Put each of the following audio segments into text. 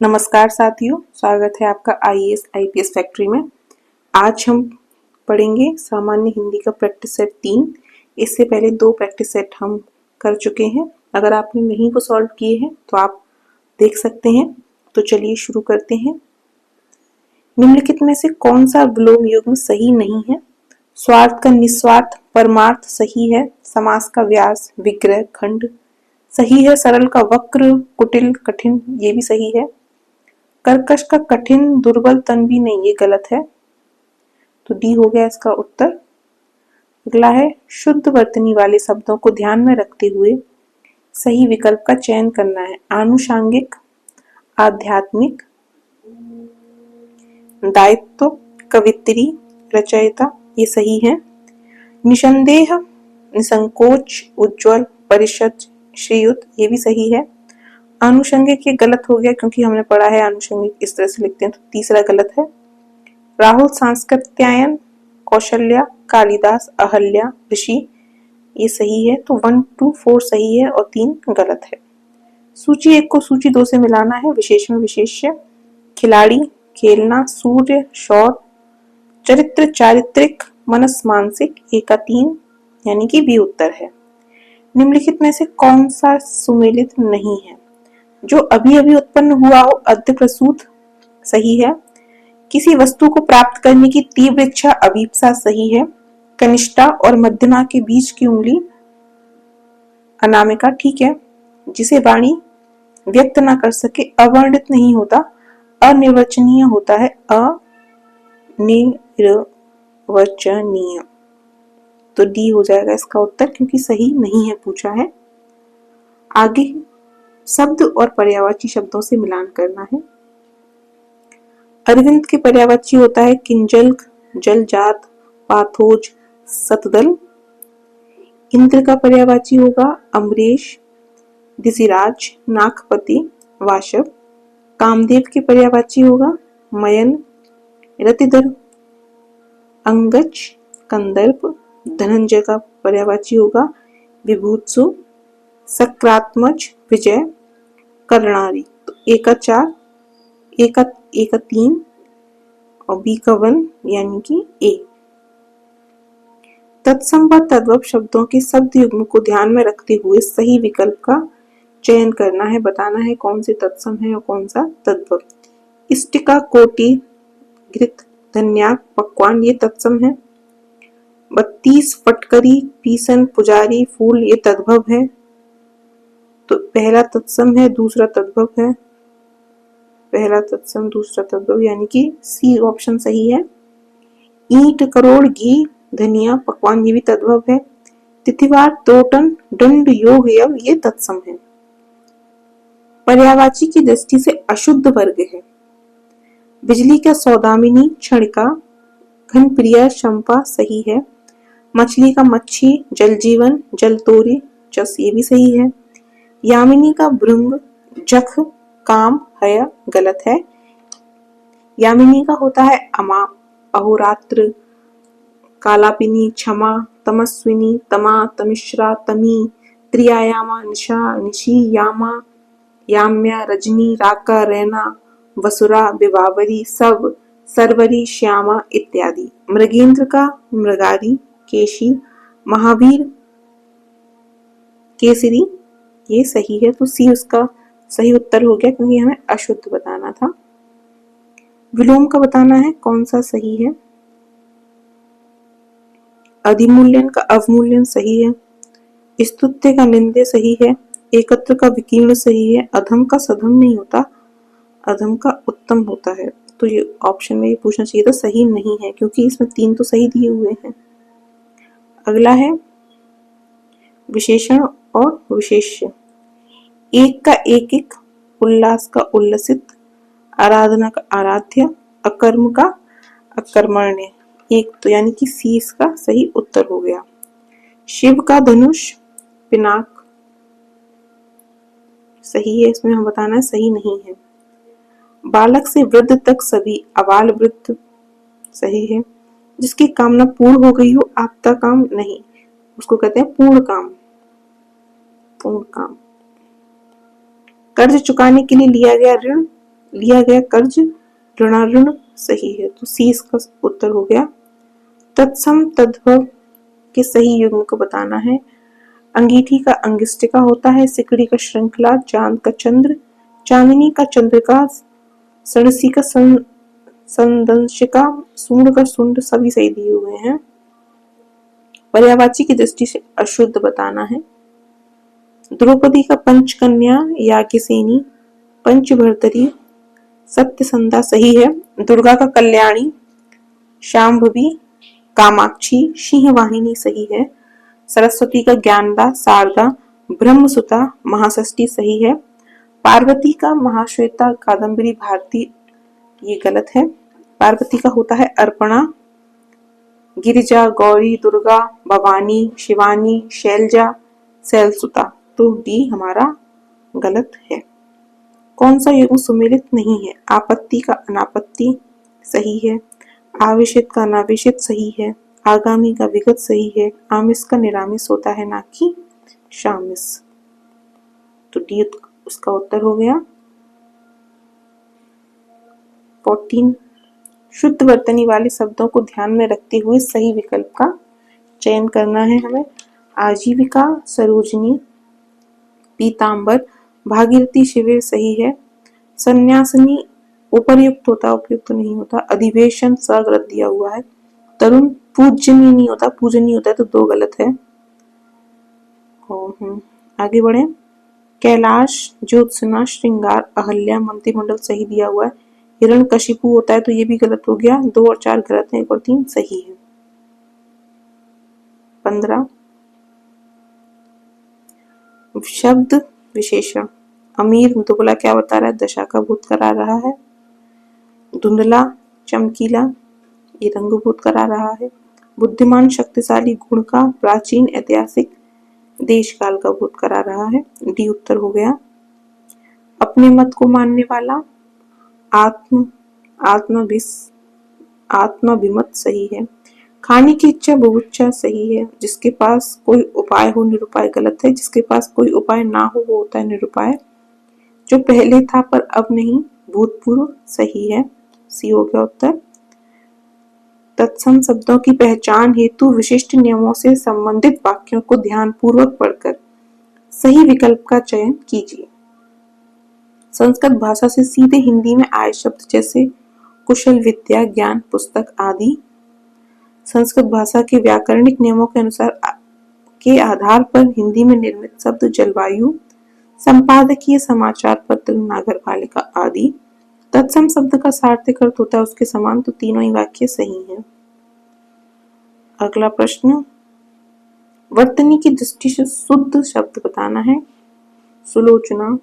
नमस्कार साथियों, स्वागत है आपका आईएएस आईपीएस फैक्ट्री में। आज हम पढ़ेंगे सामान्य हिंदी का प्रैक्टिस सेट 3। इससे पहले 2 प्रैक्टिस सेट हम कर चुके हैं। अगर आपने नहीं को सॉल्व किए हैं तो आप देख सकते हैं। तो चलिए शुरू करते हैं। निम्नलिखित में से कौन सा विलोम युग्म सही नहीं है? स्वार्थ का निस्वार्थ, परमार्थ सही है, समास का व्यास, विग्रह, खंड सही है, सरल का वक्र, कुटिल, कठिन ये भी सही है, कर्कश का कठिन, दुर्बल, तन भी नहीं ये गलत है। तो डी हो गया इसका उत्तर। अगला है शुद्ध वर्तनी वाले शब्दों को ध्यान में रखते हुए सही विकल्प का चयन करना है। आनुषांगिक, आध्यात्मिक, दायित्व, कवित्री, रचयिता ये सही है। निसंदेह, निसंकोच, उज्ज्वल, परिषद, श्रीयुत ये भी सही है। आनुषंगिक ये गलत हो गया क्योंकि हमने पढ़ा है आनुषंगिक इस तरह से लिखते हैं, तो तीसरा गलत है। राहुल सांस्कृत्यायन, कौशल्या, कालिदास, अहल्या, ऋषि ये सही है। तो 1, 2, 4 सही है और 3 गलत है। सूची 1 को सूची 2 से मिलाना है। विशेषण विशेष्य, खिलाड़ी, खेलना, सूर्य, शौर, चरित्र, चारित्रिक, मनस, मानसिक 1 का 3 यानी कि बी उत्तर है। निम्नलिखित में से कौन सा सुमेलित नहीं है? जो अभी अभी उत्पन्न हुआ हो, अद्य प्रसूत सही है। किसी वस्तु को प्राप्त करने की तीव्र इच्छा, अभीप्सा सही है। कनिष्ठा और मध्यमा के बीच की उंगली, अनामिका ठीक है। जिसे वाणी व्यक्त ना कर सके, अवर्णित नहीं होता, अनिर्वचनीय होता है, अनिर्वचनीय। तो डी हो जाएगा इसका उत्तर क्योंकि सही नहीं है पूछा है। आगे शब्द और पर्यायवाची शब्दों से मिलान करना है। अरविंद के पर्यायवाची होता है किंजल, जलजात, पाथोज, सतदल। इंद्र का पर्यायवाची होगा अमरीश, दिशिराज, नागपति, वाशव। कामदेव के पर्यायवाची होगा मयन, रतिधर, अंगज, कंदर्प। धनंजय का पर्यायवाची होगा विभूत्सु, सक्रात्मज, विजय, कर्णारी। तो ए का 4, ए का 3 और बी का 1 यानी कि ए। तत्सम व तद्भव शब्दों के शब्द युग्म को ध्यान में रखते हुए सही विकल्प का चयन करना है। बताना है कौन से तत्सम है और कौन सा तद्भव। इष्टिका, कोटि, घृत, धन्याक, पकवान ये तत्सम है। 32 फटकरी, पीसन, पुजारी, फूल ये तद्भव है। तो पहला तत्सम है, दूसरा तद्भव है। पहला तत्सम, दूसरा तद्भव यानी कि सी ऑप्शन सही है। ईंट, करोड़, घी, धनिया, पकवान ये भी तद्भव है। तिथिवार, तोटन, दंड, योग, यव ये तत्सम है। पर्यायवाची की दृष्टि से अशुद्ध वर्ग है। बिजली का सौदामिनी, क्षणिका, घनप्रिया, शंपा सही है। मछली का मच्छी, जल जीवन, जलतोरी, चस ये भी सही है। यामिनी का भृंग, जख, काम, हय गलत है। यामिनी का होता है अमा, अहोरात्र, कालापिनी, क्षमा, तमस्विनी, तमा, तमिश्रा, तमी, त्रियायामा, निशा, निशी, यामा, याम्या, रजनी, राका, रैना, वसुरा, विवावरी, सब, सरवरी, श्यामा इत्यादि। मृगेंद्र का मृगारी, केशी, महावीर, केसरी ये सही है। तो सी उसका सही उत्तर हो गया क्योंकि हमें अशुद्ध बताना था। विलोम का बताना है कौन सा सही है। अधिमूल्यन का अवमूल्यन सही है। स्तुत्य का निंदे सही है। एकत्र का विकीर्ण सही है। अधम का सधम नहीं होता, अधम का उत्तम होता है। तो ये ऑप्शन में ये पूछना चाहिए था, सही नहीं है क्योंकि इसमें 3 तो सही दिए हुए हैं। अगला है विशेषण और विशेष्य। एक का एक एक, उल्लास का उल्लसित, आराधना का आराध्य, अकर्म का अकर्मण्य। एक तो यानी कि सी इसका सही उत्तर हो गया। शिव का धनुष, पिनाक सही है। इसमें हम बताना है सही नहीं है। बालक से वृद्ध तक सभी, अबाल वृद्ध सही है। जिसकी कामना पूर्ण हो गई हो, आपका काम नहीं, उसको कहते हैं पूर्ण काम, पूर्ण काम। कर्ज चुकाने के लिए लिया गया ऋण, लिया गया कर्ज ऋणाऋण सही है, तो सी इसका उत्तर हो गया। तत्सम तद्भव के सही युग्म को बताना है। अंगीठी का अंगिष्टिका होता है, सिकड़ी का श्रृंखला, चांद का चंद्र, चांदनी का चंद्रिका, सड़सी का संदंशिका, सूंड का सुंड, सभी सही दिए हुए हैं। पर्यायवाची की दृष्टि से अशुद्ध बताना है। द्रौपदी का पंचकन्या याज्ञसेनी, पंचभर्तरी, सत्यसंधा सही है। दुर्गा का कल्याणी, शांभवी, कामाक्षी, सिंहवाहिनी सही है। सरस्वती का ज्ञानदा, शारदा, ब्रह्मसुता, महाषष्ठी सही है। पार्वती का महाश्वेता, कादम्बरी, भारती, ये गलत है। पार्वती का होता है अर्पणा, गिरिजा, गौरी, दुर्गा, भवानी, शिवानी, शैलजा, शैलसुता, तो डी हमारा गलत है। कौन सा युग्म सुमेलित नहीं है? आपत्ति का अनापत्ति सही है, आवेशित का अनावेशित सही है, आगामी का विगत सही है, आमिष का निरामिष होता है ना कि शामिस, तो डी उसका उत्तर हो गया। 14 शुद्ध वर्तनी वाले शब्दों को ध्यान में रखते हुए सही विकल्प का चयन करना है हमें। आजीविका, सरोजनी, पीतांबर, भागीरथी, शिविर सही है। सन्यासिनी उपर्युक्त होता, उपयुक्त नहीं होता। अधिवेशन स गलत दिया हुआ है। तरुण पूजनीय नहीं होता, पूजनीय होता है, तो दो गलत है। आगे बढ़े। कैलाश, ज्योत्सना, श्रृंगार, अहल्या, मंत्रिमंडल सही दिया हुआ है। हिरण्यकशिपु होता है, तो ये भी गलत हो गया। 2 और 4 गलत है, 1 और 3 सही है। 15 शब्द विशेषण। अमीर दुबला क्या बता रहा है? दशा का भूत करा रहा है। धुंधला, चमकीला, ये रंगभूत करा रहा है। बुद्धिमान, शक्तिशाली, गुण का, प्राचीन, ऐतिहासिक, देश काल का भूत करा रहा है। डी उत्तर हो गया। अपने मत को मानने वाला, आत्माभिमत सही है। खाने की इच्छा, बहुइच्छा सही है। जिसके पास कोई उपाय हो, निरुपाय गलत है। जिसके पास कोई उपाय ना हो वो होता है निरुपाय। जो पहले था पर अब नहीं, भूतपूर्व सही है, सी हो गया उत्तर। तत्सम शब्दों की पहचान हेतु विशिष्ट नियमों से संबंधित वाक्यों को ध्यानपूर्वक पढ़कर सही विकल्प का चयन कीजिए। संस्कृत भाषा से सीधे हिंदी में आए शब्द जैसे कुशल, विद्या, ज्ञान, पुस्तक आदि। संस्कृत भाषा के व्याकरणिक नियमों के अनुसार के आधार पर हिंदी में निर्मित शब्द जलवायु, संपादकीय, समाचार पत्र, नगरपालिका आदि। तत्सम शब्द का सार्थक अर्थ होता है उसके समान, तो तीनों ही वाक्य सही हैं। अगला प्रश्न, वर्तनी की दृष्टि से शुद्ध शब्द बताना है। सुलोचना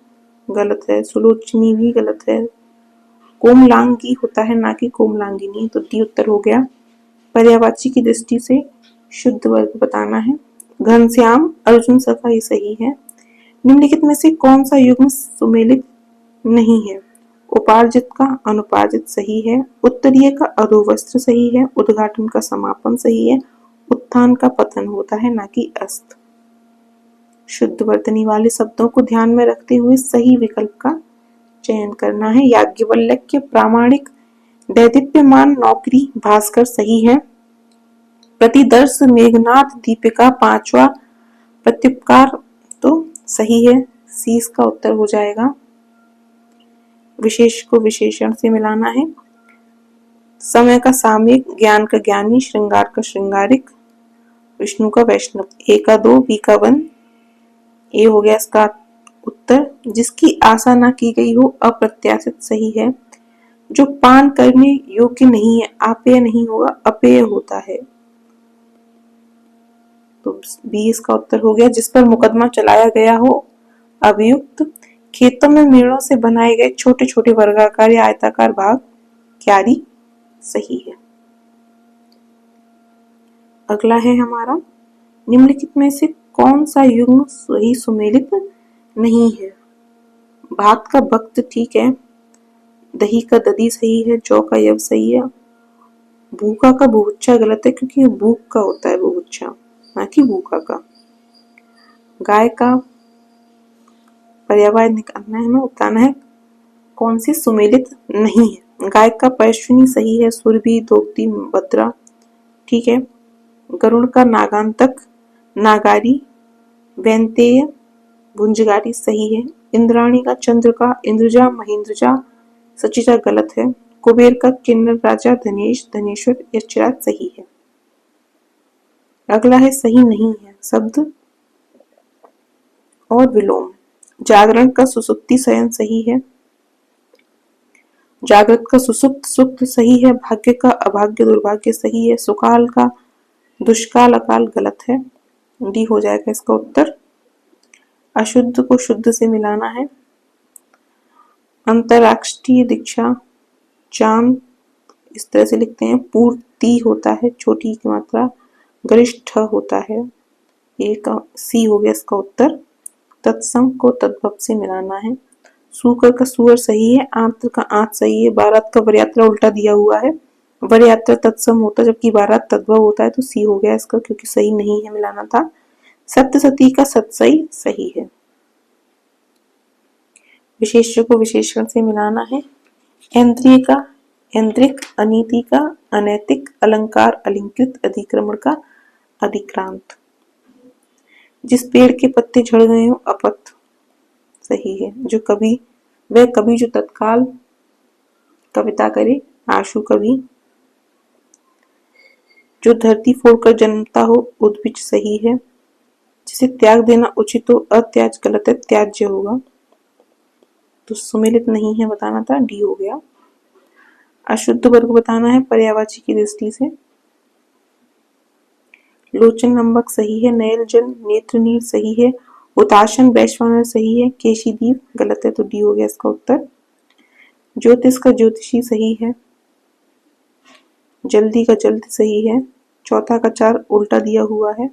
गलत है, सुलोचनी भी गलत है। कोमलांगी होता है ना कि कोमलांगिनी, तो डी उत्तर हो गया। पर्यायवाची की दृष्टि से शुद्ध वर्ग बताना है। घनश्याम, अर्जुन, सखा, ये सही है। निम्नलिखित में से कौन सा युग्म सुमेलित नहीं है? उपार्जित का अनुपार्जित सही है। उत्तरीय का अधोवस्त्र सही है। उद्घाटन का समापन सही है। उत्थान का पतन होता है ना कि अस्त। शुद्ध वर्तनी वाले शब्दों को ध्यान में रखते हुए सही विकल्प का चयन करना है। याज्ञवल्क्य, प्रामाणिक, दैदीप्यमान, नौकरी, भास्कर सही है। प्रतिदर्श, मेघनाथ, दीपिका, पांचवा, प्रत्युपकार, तो सही है, सी इसका उत्तर हो जाएगा। विशेष को विशेषण से मिलाना है। समय का सामयिक, ज्ञान का ज्ञानी, श्रृंगार का श्रृंगारिक, विष्णु का वैष्णव। ए का 2, बी का 1, ए हो गया इसका उत्तर। जिसकी आशा ना की गई हो, अप्रत्याशित सही है। जो पान करने योग्य नहीं है, आपेय नहीं होगा, अपेय होता है, तो बी इसका उत्तर हो गया। जिस पर मुकदमा चलाया गया हो, अभियुक्त। खेतों में मेड़ों से बनाए गए छोटे छोटे वर्गाकार या आयताकार भाग, क्यारी सही है। अगला है हमारा, निम्नलिखित में से कौन सा युग्म सही सुमेलित नहीं है? भात का भक्त ठीक है, दही का दधी सही है, जौ का यव सही है। भूखा का भूच्छा गलत है क्योंकि भूख का होता है भूच्छा, ना कि भूखा का। गाय का पर्यावाय निकालना है, हमें बताना है। कौन सी सुमेलित नहीं है? गायक का पैश्विनी सही है, सुरभि, दोक्ती, भद्रा, ठीक है। गरुड़ का नागांतक, नागारी, वैंतेय, भुंजगारी सही है। इंद्राणी का चंद्र का, इंद्रजा, महेंद्रजा, सचिजा गलत है। कुबेर का किन्नर राजा, धनेश, धनेश्वर, यक्षराज सही है। अगला है सही नहीं है शब्द और विलोम। जागरण का सुसुप्ति शयन सही है। जागृत का सुसुप्त सुप्त सही है। भाग्य का अभाग्य दुर्भाग्य सही है। सुकाल का दुष्काल अकाल गलत है। डी हो जाएगा इसका उत्तर। अशुद्ध को शुद्ध से मिलाना है। अंतरराष्ट्रीय दीक्षा, चांद इस तरह से लिखते हैं। पूर्ति होता है, छोटी की मात्रा। गरिष्ठ होता है, ए का सी हो गया इसका उत्तर। तत्सम को तद्भव से मिलाना है। सूकर का सुअर सही है। आंत्र का आंत सही है। बारात का वरयात्रा उल्टा दिया हुआ है। वरयात्रा तत्सम होता है जबकि बारात तद्भव होता है, तो सी हो गया इसका, क्योंकि सही नहीं है मिलाना था। सप्तसती का सत्सई सही है। विशेष्य को विशेषण से मिलाना है। ऐन्द्रिय का ऐन्द्रिक, अनीति का अनैतिक, अलंकार अलंकृत, अधिक्रमण का अधिक्रांत। जिस पेड़ के पत्ते झड़ गए हो अपत सही है। जो कभी वह कभी जो तत्काल कविता करे, आशु कवि। जो धरती फोड़कर जन्मता हो उद्भिज सही है। जिसे त्याग देना उचित हो अत्याज गलत है, त्याज्य होगा। तो सुमेलित नहीं है बताना था, डी हो गया। अशुद्ध वर्ग बताना है पर्यायवाची की दृष्टि से। लोचन नंबक सही है। नयल जल, नेत्र नीर सही है। उताशन वैश्वानर सही है। केशीदीप गलत है, तो डी हो गया इसका उत्तर। ज्योतिष का ज्योतिषी सही है। जल्दी का जल्द सही है। चौथा का चार उल्टा दिया हुआ है।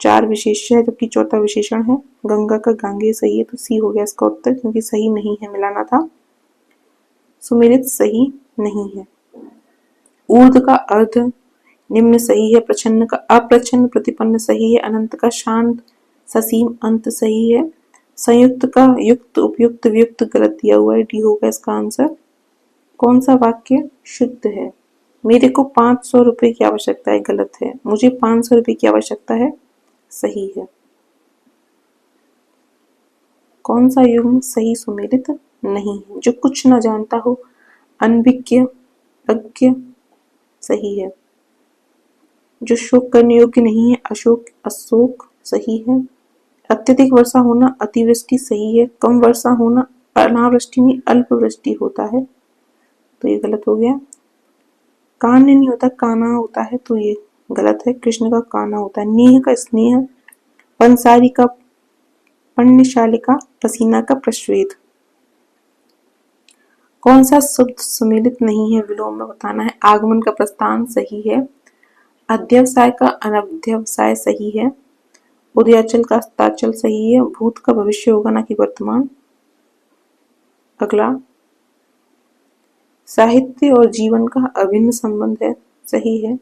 चार विशेष्य है जबकि चौथा विशेषण है। गंगा का गांगे सही है, तो सी हो गया इसका उत्तर, क्योंकि सही नहीं है मिलाना था। सुमेलित सही नहीं है। ऊर्ध का अर्ध निम्न सही है। प्रछन्न का अप्रछन्न प्रतिपन्न सही है। अनंत का शांत ससीम अंत सही है। संयुक्त का युक्त उपयुक्त व्युक्त गलत दिया हुआ है, डी होगा इसका आंसर। कौन सा वाक्य शुद्ध है? मेरे को 500 रुपए की आवश्यकता है, गलत है। मुझे 500 रुपए की आवश्यकता है, सही है। कौन सा युग्म सही सुमेलित नहीं है? जो कुछ न जानता हो, अनभिज्ञ अज्ञ सही है। जो शोक करने योग्य नहीं है, अशोक अशोक सही है। अत्यधिक वर्षा होना अतिवृष्टि सही है। कम वर्षा होना अनावृष्टि नहीं अल्प वृष्टि होता है, तो ये गलत हो गया। कान्य नहीं होता, काना होता है, तो ये गलत है। कृष्ण का काना होता है। नेह का स्नेह, पंसारी का पण्यशालिका, पसीना का प्रश्वेद। कौन सा शब्द सुमेलित नहीं है विलोम में बताना है। आगमन का प्रस्थान सही है। अध्यवसाय का अनध्यवसाय सही है। उदयाचल का अस्ताचल सही है। भूत का भविष्य होगा ना कि वर्तमान। अगला साहित्य और जीवन का अभिन्न संबंध है, सही है।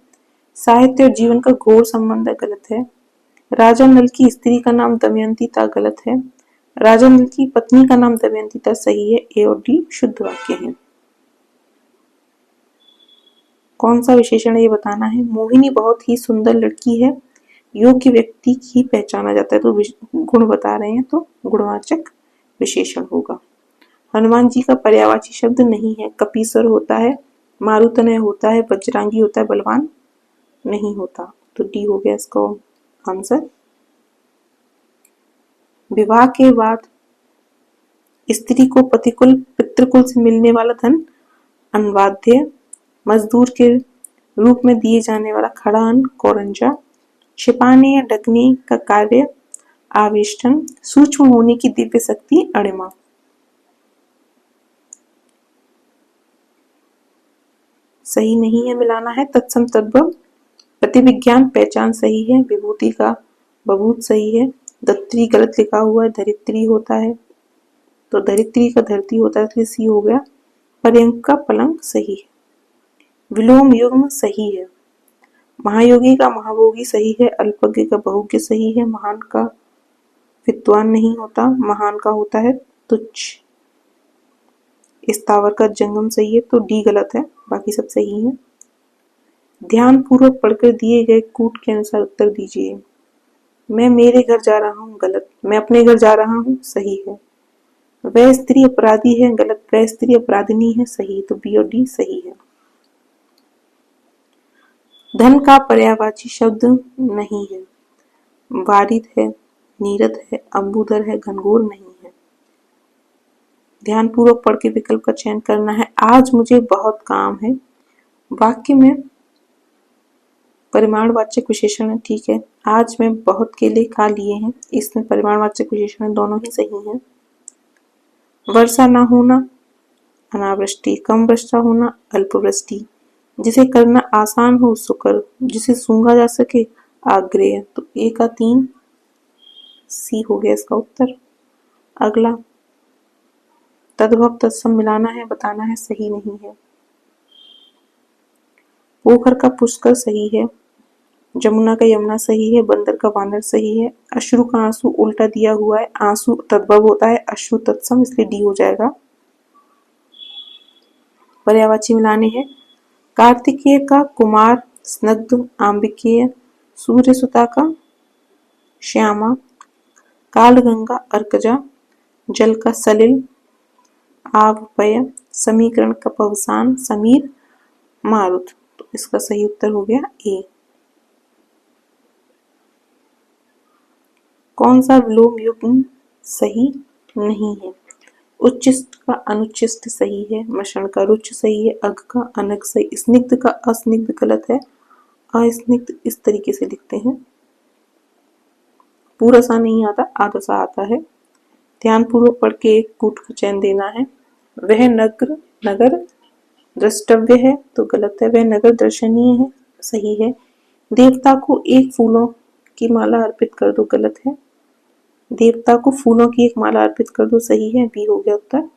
साहित्य और जीवन का घोर संबंध है, गलत है। राजा नल की स्त्री का नाम दमयंती था, गलत है। राजा नल की पत्नी का नाम दमयंती था, सही है। ए और डी शुद्ध वाक्य है। कौन सा विशेषण है ये बताना है। मोहिनी बहुत ही सुंदर लड़की है, योग्य व्यक्ति की पहचाना जाता है, तो गुण बता रहे हैं, तो गुणवाचक विशेषण होगा। हनुमान जी का पर्यायवाची शब्द नहीं है। कपीश्वर होता है, मारुतनय होता है, बजरंगी होता है, बलवान नहीं होता, तो डी हो गया इसका आंसर। विवाह के बाद स्त्री को पतिकुल पितृकुल से मिलने वाला धन अनवाद्य, मजदूर के रूप में दिए जाने वाला खड़ा अन्न कौरंजा, छिपाने या ढकने का कार्य आवेष्टन, सूक्ष्म होने की दिव्य शक्ति अणिमा। सही नहीं है मिलाना है। तत्सम तद्भव प्रतिविज्ञान पहचान सही है। विभूति का बभूत सही है। दत्त्री गलत लिखा हुआ है, धरित्री होता है, तो धरित्री का धरती होता है, इसलिए सी हो गया। पर्यंक का पलंग सही है। विलोम युग्म सही है। महायोगी का महाभोगी सही है। अल्पज्ञ का बहुज्ञ सही है। महान का विद्वान नहीं होता, महान का होता है तुच्छ। स्थावर का जंगम सही है, तो डी गलत है, बाकी सब सही है। ध्यान पूर्वक पढ़कर दिए गए कूट के अनुसार उत्तर दीजिए। मैं मेरे घर जा रहा हूँ, गलत। मैं अपने घर जा रहा हूँ, सही है। वह स्त्री अपराधी है, गलत। वह स्त्री अपराधिनी है, सही। तो बी और डी सही है। धन का पर्यायवाची शब्द नहीं है। वारिद है, नीरद है, अंबुधर है, घनघोर नहीं है। ध्यान पूर्वक पढ़ के विकल्प का चयन करना है। आज मुझे बहुत काम है, वाक्य में परिमाणवाचक विशेषण है, ठीक है। आज मैं बहुत केले खा लिए हैं, इसमें परिमाणवाचक विशेषण है, दोनों ही सही हैं। वर्षा न होना, अनावृष्टि। कम वर्षा होना, अल्पवृष्टि। जिसे करना आसान हो उसको करो, जिसे सूंघा जा सके आग्रह। तो ए का 3 सी हो गया इसका उत्तर। अगला, तद्भव तत्सम मिलाना है, बताना है, सही नहीं है। पोखर का पुष्कर सही है, जमुना का यमुना सही है, बंदर का वानर सही है। अश्रु का आंसू उल्टा दिया हुआ है, आंसू तद्भव होता है, अश्रु तत्सम, इसलिए डी हो जाएगा। पर्यायवाची मिलाने हैं। कार्तिकेय का कुमार, स्नग्ध, आंबिकेय, सूर्य सुता का श्यामा, कालगंगा अर्कजा, जल का सलिल, आवपय, समीकरण का पवसान, समीर, मारुत। तो इसका सही उत्तर हो गया ए। कौन सा विलोम युग्म सही नहीं है? उच्चिष्ट का अनुच्चिष्ट सही है, मषण का रुच सही है, अग का अनग सही, स्निग्ध का अस्निग्ध गलत है, अस्निग्ध इस तरीके से लिखते हैं। पूरा सा नहीं आता, आधा सा आता है। ध्यान पूर्वक पढ़ के एक कूट का चयन देना है। वह नगर द्रष्टव्य है, तो गलत है। वह नगर दर्शनीय है, सही है। देवता को एक फूलों की माला अर्पित कर दो, गलत है। देवता को फूलों की एक माला अर्पित कर दो, सही है, बी हो गया उत्तर।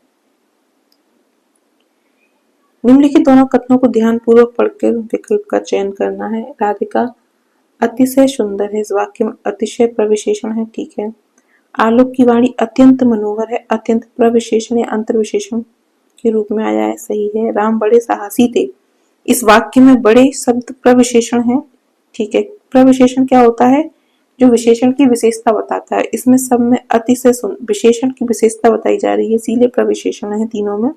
निम्नलिखित दोनों कथनों को ध्यान पूर्वक पढ़कर विकल्प का चयन करना है। राधिका अतिशय सुंदर है, इस वाक्य में अतिशय प्रविशेषण है, ठीक है। आलोक की वाणी अत्यंत मनोहर है, अत्यंत प्रविशेषण या अंतर विशेषण के रूप में आया है, सही है। राम बड़े साहसी थे, इस वाक्य में बड़े शब्द प्रविशेषण है, ठीक है। प्रविशेषण क्या होता है? जो विशेषण की विशेषता बताता है। इसमें सब में अतिशय विशेषण की विशेषता बताई जा रही है, इसीलिए प्रविशेषण है तीनों में।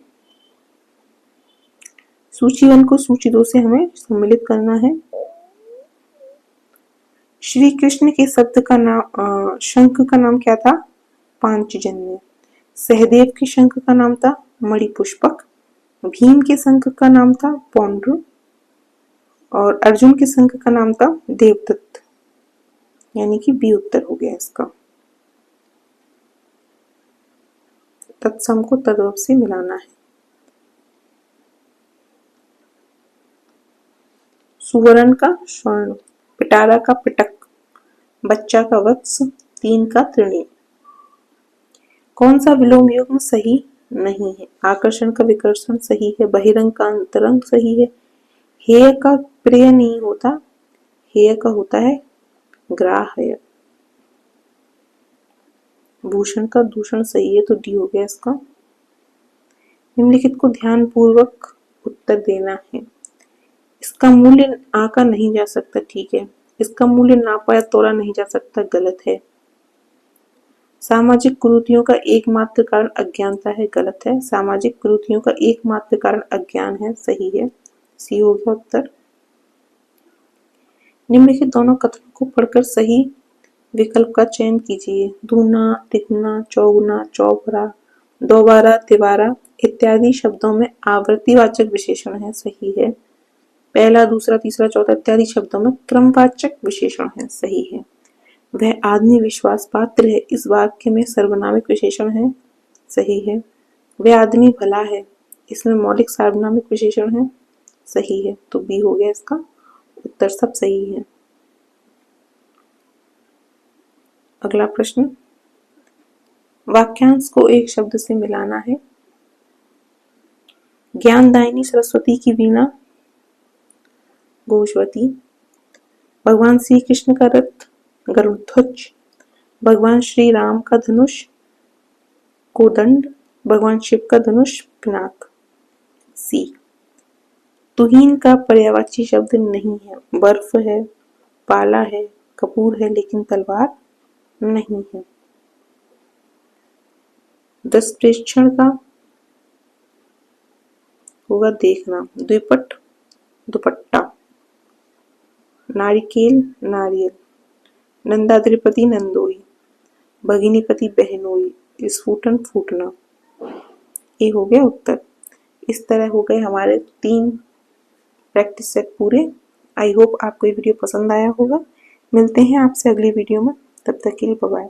सूची 1 को सूची 2 से हमें सम्मिलित करना है। श्री कृष्ण के शब्द का नाम शंख का नाम क्या था? पांचजन्य। सहदेव के शंख का नाम था मणिपुष्पक। भीम के शंख का नाम था पौंड्र और अर्जुन के शंख का नाम था देवदत्त, यानी कि बी उत्तर हो गया इसका। तत्सम को तद्भव से मिलाना है। सुवर्ण का स्वर्ण, पिटारा का पिटक, बच्चा का वत्स, तीन का त्रिणी। कौन सा विलोम युग्म सही नहीं है? आकर्षण का विकर्षण सही है, बहिरंग का अंतरंग सही है, हेय का प्रिय नहीं होता, हेय का होता है ग्राह्य, भूषण का दूषण सही है, तो डी हो गया इसका। निम्नलिखित को ध्यान पूर्वक उत्तर देना है। इसका मूल्य आंका नहीं जा सकता, ठीक है। इसका मूल्य नापा या तोला नहीं जा सकता, गलत है। सामाजिक कुरीतियों का एकमात्र कारण अज्ञानता है, गलत है। सामाजिक कुरीतियों का एकमात्र कारण अज्ञान है, सही है, सी हो गया उत्तर। निम्नलिखित दोनों कथनों को पढ़कर सही विकल्प का चयन कीजिए। दूना, तिगुना, चौगुना, चौबरा, दोबारा, तिबारा इत्यादि शब्दों में आवृत्तिवाचक विशेषण है, सही है। पहला, दूसरा, तीसरा, चौथा इत्यादि शब्दों में क्रमवाचक विशेषण है, सही है। वह आदमी विश्वास पात्र है, इस वाक्य में सर्वनामिक विशेषण है, सही है। वह आदमी भला है, इसमें मौलिक सार्वनामिक विशेषण है, सही है, तो बी हो गया इसका उत्तर, सब सही है। अगला प्रश्न, वाक्यांश को एक शब्द से मिलाना है। ज्ञानदायिनी सरस्वती की वीणा गोशवती, भगवान श्री कृष्ण का रथ गरुड़ध्वज, भगवान श्री राम का धनुष कोदंड, भगवान शिव का धनुष पिनाक। सी। तुहीन का पर्यायवाची शब्द नहीं है। बर्फ है, पाला है, कपूर है, लेकिन तलवार नहीं है। 10 प्रेक्षण का होगा देखना। द्विपट दुपट्टा, नारिकेल नारियल, नंदाद्रिपति नंदोई, भगिनीपति बहनोई, स्फुटन फूटना। ये हो गया उत्तर। इस तरह हो गए हमारे 3 प्रैक्टिस सेट पूरे। आई होप आपको ये वीडियो पसंद आया होगा। मिलते हैं आपसे अगली वीडियो में, तब तक के लिए बाय बाय।